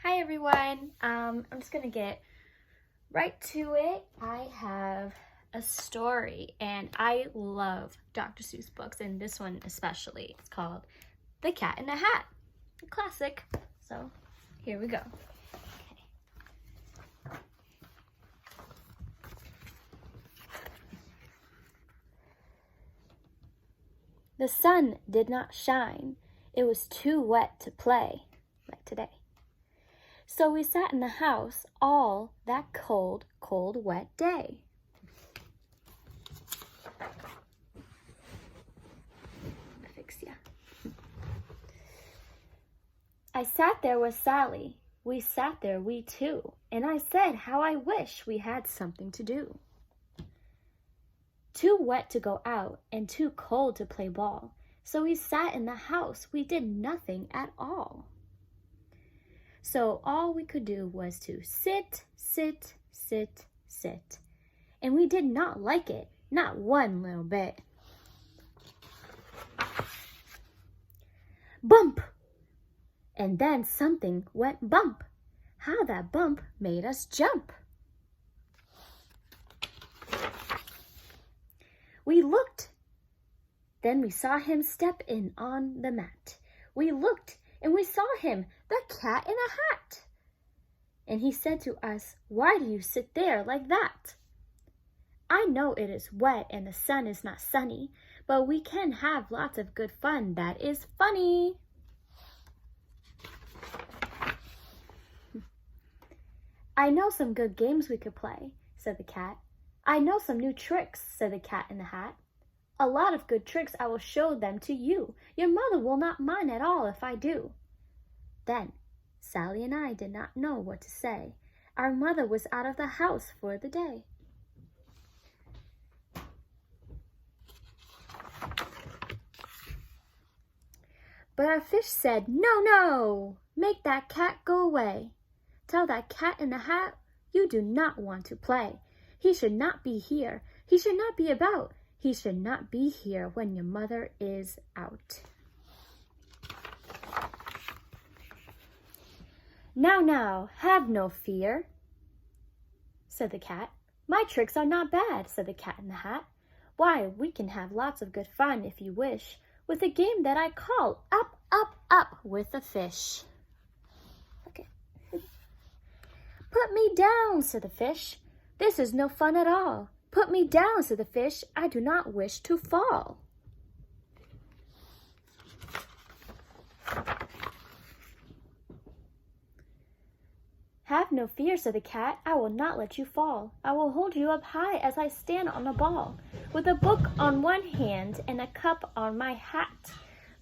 Hi everyone, I'm just gonna get right to it. I have a story and I love Dr. Seuss books, and this one especially. It's called The Cat in the Hat, a classic. So here we go. The sun did not shine. It was too wet to play, like today. So we sat in the house all that cold, cold, wet day. I sat there with Sally. We sat there, we two, and I said how I wish we had something to do. Too wet to go out and too cold to play ball, so we sat in the house. We did nothing at all. So all we could do was to sit, sit, sit, sit. And we did not like it, not one little bit. Bump! And then something went bump. How that bump made us jump. We looked. Then we saw him step in on the mat. We looked and we saw him, the cat in a hat. And he said to us, "Why do you sit there like that? I know it is wet and the sun is not sunny, but we can have lots of good fun that is funny." "I know some good games we could play," said the cat. "I know some new tricks," said the cat in the hat. "A lot of good tricks. I will show them to you. Your mother will not mind at all if I do." Then Sally and I did not know what to say. Our mother was out of the house for the day. But our fish said, "No, no, make that cat go away. Tell that cat in the hat you do not want to play. He should not be here. He should not be about. He should not be here when your mother is out." Now, have no fear," said the cat. "My tricks are not bad," said the cat in the hat. "Why, we can have lots of good fun, if you wish, with a game that I call Up, Up, Up with a Fish." Okay. "Put me down," said the fish. "This is no fun at all." "Put me down," said the fish. "I do not wish to fall." "Have no fear," said the cat. "I will not let you fall. I will hold you up high as I stand on a ball, with a book on one hand and a cup on my hat.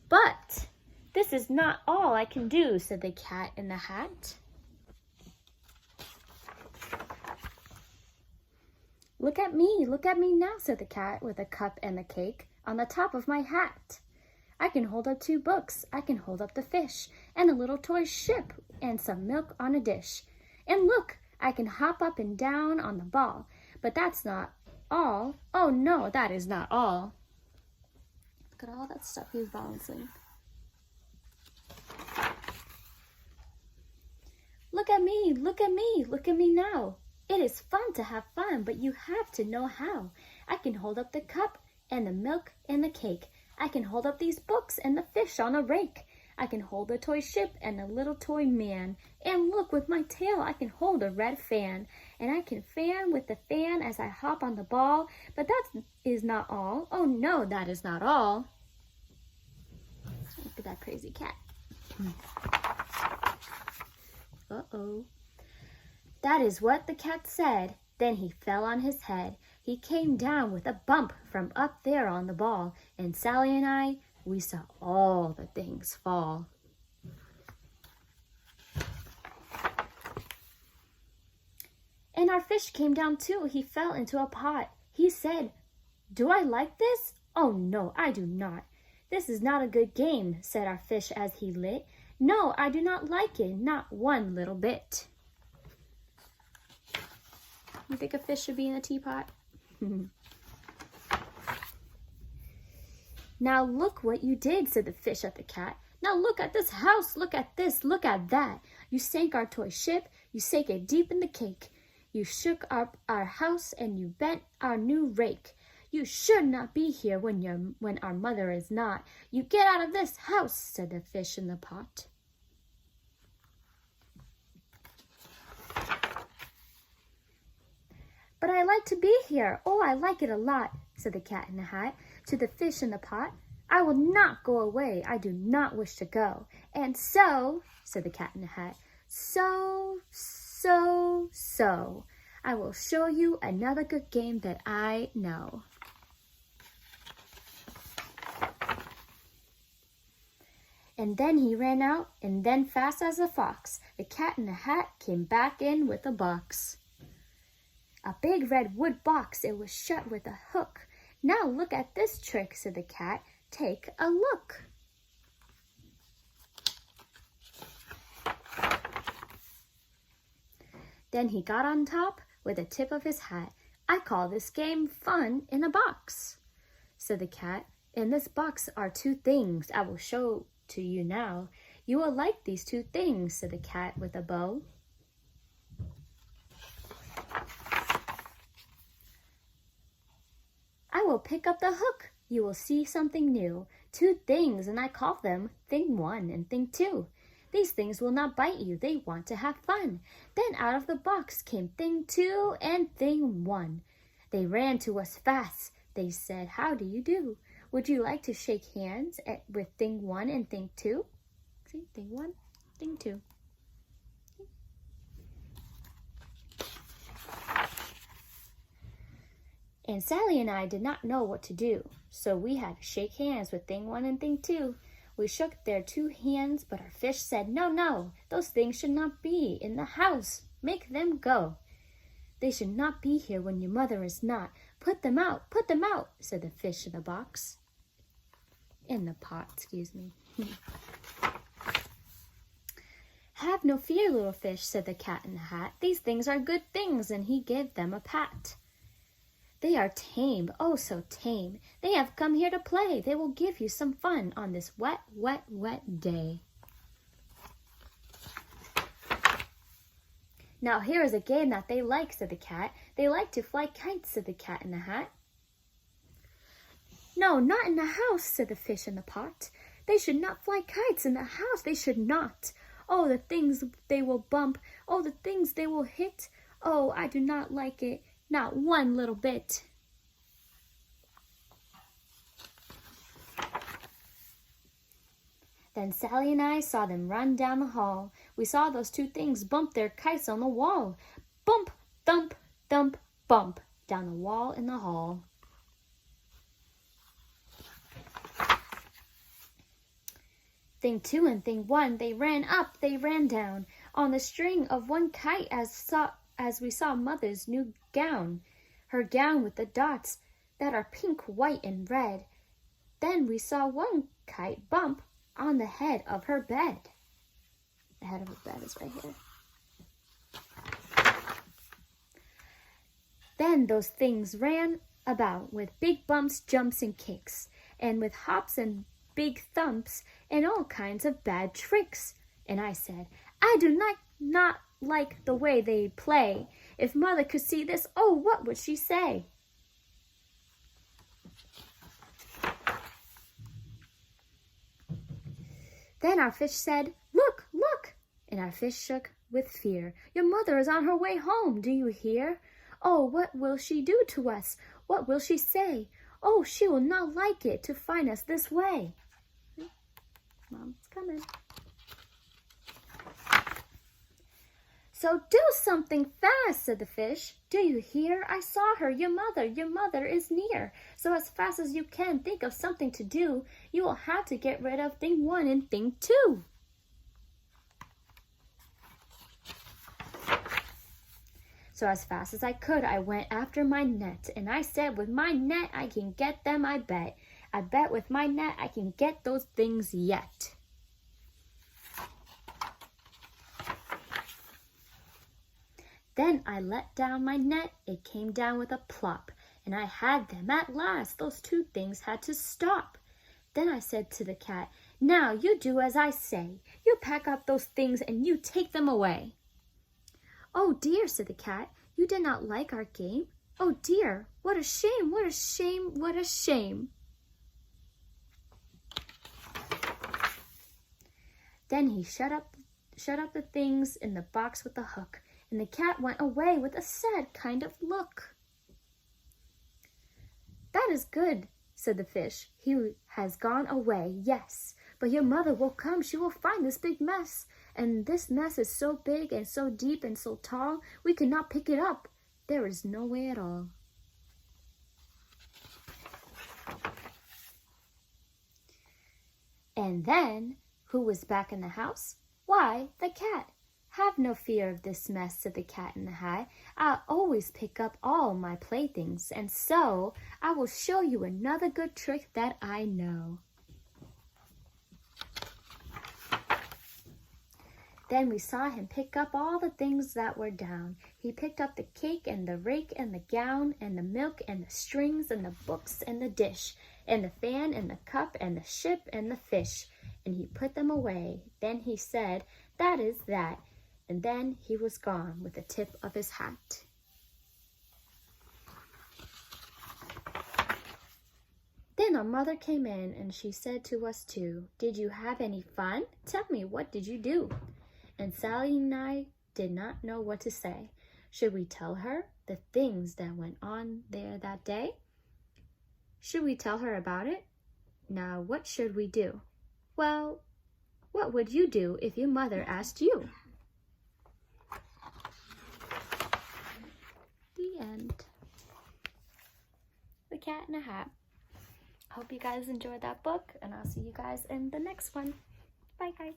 But this is not all I can do," said the cat in the hat. Look at me now," said the cat with a cup and the cake on the top of my hat. "I can hold up 2 books, I can hold up the fish, and a little toy ship, and some milk on a dish. And look, I can hop up and down on the ball. But that's not all. Oh no, that is not all." Look at all that stuff he's balancing. Look at me now. It is fun to have fun, but you have to know how. I can hold up the cup and the milk and the cake. I can hold up these books and the fish on a rake. I can hold a toy ship and a little toy man. And look, with my tail I can hold a red fan. And I can fan with the fan as I hop on the ball. But that is not all. Oh no, that is not all. Look at that crazy cat. Uh-oh. That is what the cat said. Then he fell on his head. He came down with a bump from up there on the ball. And Sally and I, we saw all the things fall. And our fish came down too. He fell into a pot. He said, "Do I like this? Oh no, I do not. This is not a good game," said our fish as he lit. "No, I do not like it, not one little bit." You think a fish should be in a teapot? "Now look what you did," said the fish at the cat. Now look at this house, look at this, look at that. You sank our toy ship, you sank it deep in the cake. You shook up our house and you bent our new rake. You should not be here when our mother is not. You get out of this house, said the fish in the pot. But I like to be here. Oh, I like it a lot, said the cat in the hat to the fish in the pot. I will not go away. I do not wish to go. And so, said the cat in the hat, so, I will show you another good game that I know. And then he ran out, and then fast as a fox, the cat in the hat came back in with a box. A big red wood box, it was shut with a hook. Now look at this trick, said the cat. Take a look. Then he got on top with the tip of his hat. I call this game fun in a box, said the cat. In this box are two things I will show to you now. You will like these two things, said the cat with a bow. I will pick up the hook. You will see something new. Two things, and I call them Thing 1 and Thing 2. These things will not bite you. They want to have fun. Then out of the box came Thing 2 and Thing 1. They ran to us fast. They said, how do you do? Would you like to shake hands with Thing 1 and Thing 2? See, Thing 1, Thing 2. And Sally and I did not know what to do, so we had to shake hands with Thing 1 and Thing 2. We shook their two hands, but our fish said, no, those things should not be in the house. Make them go. They should not be here when your mother is not. Put them out, said the fish in the box. In the pot, excuse me. Have no fear, little fish, said the cat in the hat. These things are good things, and he gave them a pat. They are tame, oh so tame. They have come here to play. They will give you some fun on this wet, wet, wet day. Now here is a game that they like, said the cat. They like to fly kites, said the cat in the hat. No, not in the house, said the fish in the pot. They should not fly kites in the house, they should not. Oh, the things they will bump. Oh, the things they will hit. Oh, I do not like it. Not one little bit. Then Sally and I saw them run down the hall. We saw those two things bump their kites on the wall. Bump, thump, thump, bump, down the wall in the hall. Thing 2 and Thing 1, they ran up, they ran down, on the string of one kite as we saw Mother's new gown, her gown with the dots that are pink, white, and red. Then we saw one kite bump on the head of her bed. The head of her bed is right here. Then those things ran about with big bumps, jumps, and kicks, and with hops and big thumps, and all kinds of bad tricks. And I said, I do not like the way they play. If Mother could see this, oh, what would she say? Then our fish said, look, look! And our fish shook with fear. Your mother is on her way home, do you hear? Oh, what will she do to us? What will she say? Oh, she will not like it to find us this way. Mom's coming. So do something fast, said the fish. Do you hear? I saw her, your mother is near. So as fast as you can, think of something to do. You will have to get rid of Thing 1 and Thing 2. So as fast as I could, I went after my net, and I said, with my net, I can get them, I bet. I bet with my net, I can get those things yet. Then I let down my net, it came down with a plop, and I had them at last. Those two things had to stop. Then I said to the cat, Now you do as I say. You pack up those things and you take them away. Oh dear, said the cat, you did not like our game? Oh dear, what a shame, what a shame, what a shame. Then he shut up the things in the box with the hook, and the cat went away with a sad kind of look. That is good, said the fish. He has gone away, yes, but your mother will come. She will find this big mess, and this mess is so big and so deep and so tall, we cannot pick it up. There is no way at all. And then, who was back in the house? Why, the cat. Have no fear of this mess, said the Cat in the Hat. I'll always pick up all my playthings, and so I will show you another good trick that I know. Then we saw him pick up all the things that were down. He picked up the cake and the rake and the gown and the milk and the strings and the books and the dish and the fan and the cup and the ship and the fish. And he put them away. Then he said, that is that. And then he was gone with the tip of his hat. Then our mother came in and she said to us two, did you have any fun? Tell me, what did you do? And Sally and I did not know what to say. Should we tell her the things that went on there that day? Should we tell her about it? Now, what should we do? Well, what would you do if your mother asked you? The end. The Cat in a Hat. Hope you guys enjoyed that book, and I'll see you guys in the next one. Bye, guys.